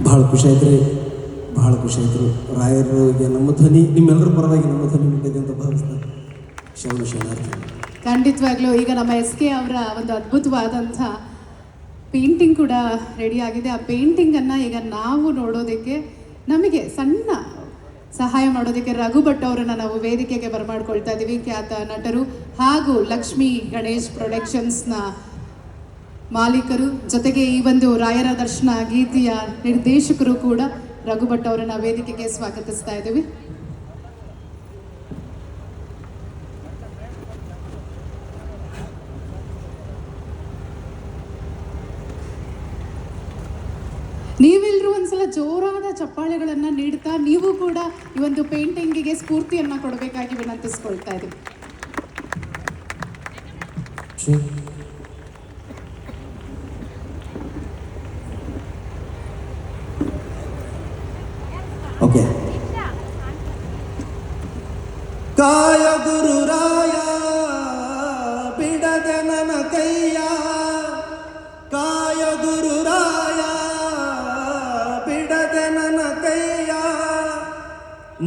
ಭಾಳ ಖುಷಿ ಆಯ್ತು ರೀ, ಭಾಳ ಖುಷಿ ಆಯ್ತು. ರಾಯರಿಗೆ ನಮ್ಮ ಧ್ವನಿ ನಿಮ್ಮೆಲ್ಲರ ಪರವಾಗಿ ನಮ್ಮ ಧ್ವನಿ ಮುಟ್ಟಿದೆ ಅಂತ ಭಾವಿಸ್ತಾರೆ. ಶರಣಾರ್ಥಿ. ಖಂಡಿತವಾಗ್ಲೂ ಈಗ ನಮ್ಮ SK ಅವರ ಒಂದು ಅದ್ಭುತವಾದಂಥ ಪೇಂಟಿಂಗ್ ಕೂಡ ರೆಡಿ ಆಗಿದೆ. ಆ ಪೇಂಟಿಂಗನ್ನು ಈಗ ನಾವು ನೋಡೋದಕ್ಕೆ ನಮಗೆ ಸಣ್ಣ ಸಹಾಯ ಮಾಡೋದಕ್ಕೆ ರಘು ಭಟ್ ಅವರನ್ನು ನಾವು ವೇದಿಕೆಗೆ ಬರಮಾಡ್ಕೊಳ್ತಾ ಇದ್ದೀವಿ. ಖ್ಯಾತ ನಟರು ಹಾಗೂ ಲಕ್ಷ್ಮೀ ಗಣೇಶ್ ಪ್ರೊಡಕ್ಷನ್ಸ್ನ ಮಾಲೀಕರು, ಜೊತೆಗೆ ಈ ಒಂದು ರಾಯರ ದರ್ಶನ ಗೀತೆಯ ನಿರ್ದೇಶಕರು ಕೂಡ ರಘು ಭಟ್ ಅವರನ್ನು ವೇದಿಕೆಗೆ ಸ್ವಾಗತಿಸ್ತಾ ಇದ್ದೀವಿ. ನೀವೆಲ್ಲರೂ ಒಂದ್ಸಲ ಜೋರಾದ ಚಪ್ಪಾಳೆಗಳನ್ನು ನೀಡ್ತಾ ನೀವು ಕೂಡ ಈ ಒಂದು ಪೇಂಟಿಂಗಿಗೆ ಸ್ಫೂರ್ತಿಯನ್ನು ಕೊಡಬೇಕಾಗಿ ವಿನಂತಿಸ್ಕೊಳ್ತಾ ಇದ್ದೀವಿ. ಓಕೆ. ಕಾಯ ಗುರುರಾಯ ಬಿಡದೆ ನನ್ನ ಕೈಯ, ಕಾಯ ಗುರುರಾಯ ಬಿಡದೆ ನನ್ನ ಕೈಯ,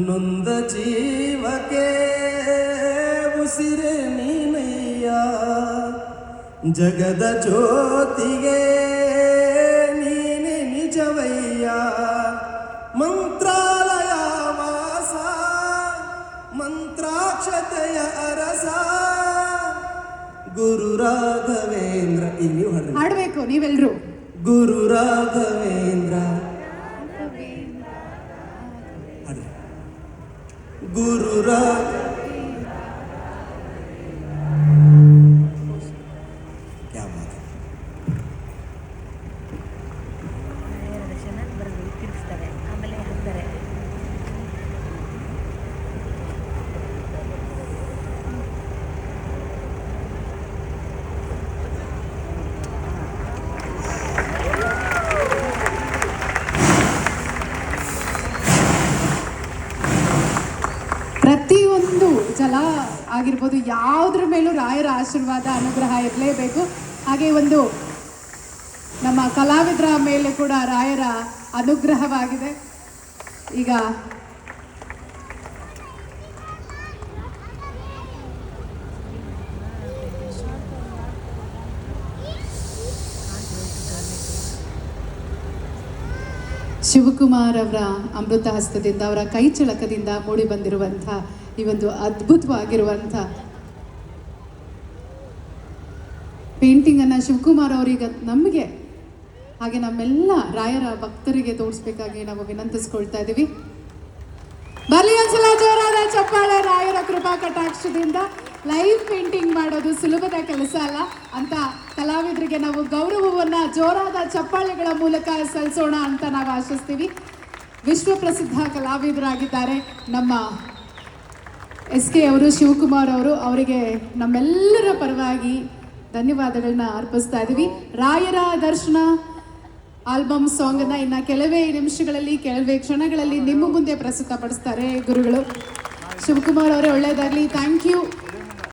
ನೊಂದ ಜೀವಕ್ಕೆ ಉಸಿರೆ ನೀನಯ್ಯ, ಜಗದ ಜ್ಯೋತಿಗೆ ನೀನೆ ನಿಜವಯ್ಯ, ಮಂತ್ರಾಲಯ ವಾಸ ಮಂತ್ರಾಕ್ಷತೆಯ ಅರಸ ಗುರು ರಾಘವೇಂದ್ರ. ಇಲ್ಲಿ ಹಾಡಬೇಕು ನೀವೆಲ್ಲರೂ. ಗುರು ರಾಘವೇಂದ್ರ, ಗುರು ಪ್ರತಿಯೊಂದು ಜಲ ಆಗಿರ್ಬೋದು, ಯಾವುದ್ರ ಮೇಲೂ ರಾಯರ ಆಶೀರ್ವಾದ ಅನುಗ್ರಹ ಇರಲೇಬೇಕು. ಹಾಗೆ ಒಂದು ನಮ್ಮ ಕಲಾವಿದರ ಮೇಲೆ ಕೂಡ ರಾಯರ ಅನುಗ್ರಹವಾಗಿದೆ. ಈಗ ಶಿವಕುಮಾರ್ ಅವರ ಅಮೃತ ಹಸ್ತದಿಂದ, ಅವರ ಕೈ ಚಳಕದಿಂದ ಮೂಡಿ ಬಂದಿರುವಂಥ ಈ ಒಂದು ಅದ್ಭುತವಾಗಿರುವಂಥ ಪೇಂಟಿಂಗನ್ನು ಶಿವಕುಮಾರ್ ಅವರೀಗ ನಮಗೆ ಹಾಗೆ ನಮ್ಮೆಲ್ಲ ರಾಯರ ಭಕ್ತರಿಗೆ ತೋರಿಸ್ಬೇಕಾಗಿ ನಾವು ವಿನಂತಿಸ್ಕೊಳ್ತಾ ಇದ್ದೀವಿ. ಬಲಿ ಒಂದ್ಸಲ ಜೋರಾದ ಚಪ್ಪಾಳೆ. ರಾಯರ ಕೃಪಾ ಕಟಾಕ್ಷದಿಂದ ಲೈವ್ ಪೇಂಟಿಂಗ್ ಮಾಡೋದು ಸುಲಭದ ಕೆಲಸ ಅಲ್ಲ ಅಂತ ಕಲಾವಿದರಿಗೆ ನಾವು ಗೌರವವನ್ನು ಜೋರಾದ ಚಪ್ಪಾಳೆಗಳ ಮೂಲಕ ಸಲ್ಲಿಸೋಣ ಅಂತ ನಾವು ಆಶಿಸ್ತೀವಿ. ವಿಶ್ವಪ್ರಸಿದ್ಧ ಕಲಾವಿದರಾಗಿದ್ದಾರೆ ನಮ್ಮ SK ಅವರು, ಶಿವಕುಮಾರ್ ಅವರು. ಅವರಿಗೆ ನಮ್ಮೆಲ್ಲರ ಪರವಾಗಿ ಧನ್ಯವಾದಗಳನ್ನ ಅರ್ಪಿಸ್ತಾ ಇದ್ದೀವಿ. ರಾಯರ ದರ್ಶನ ಆಲ್ಬಮ್ ಸಾಂಗನ್ನು ಇನ್ನು ಕೆಲವೇ ನಿಮಿಷಗಳಲ್ಲಿ, ಕೆಲವೇ ಕ್ಷಣಗಳಲ್ಲಿ ನಿಮ್ಮ ಮುಂದೆ ಪ್ರಸ್ತುತಪಡಿಸ್ತಾರೆ ಗುರುಗಳು. ಶಿವಕುಮಾರ್ ಅವರೇ, ಒಳ್ಳೆಯದಾಗಲಿ. Thank you.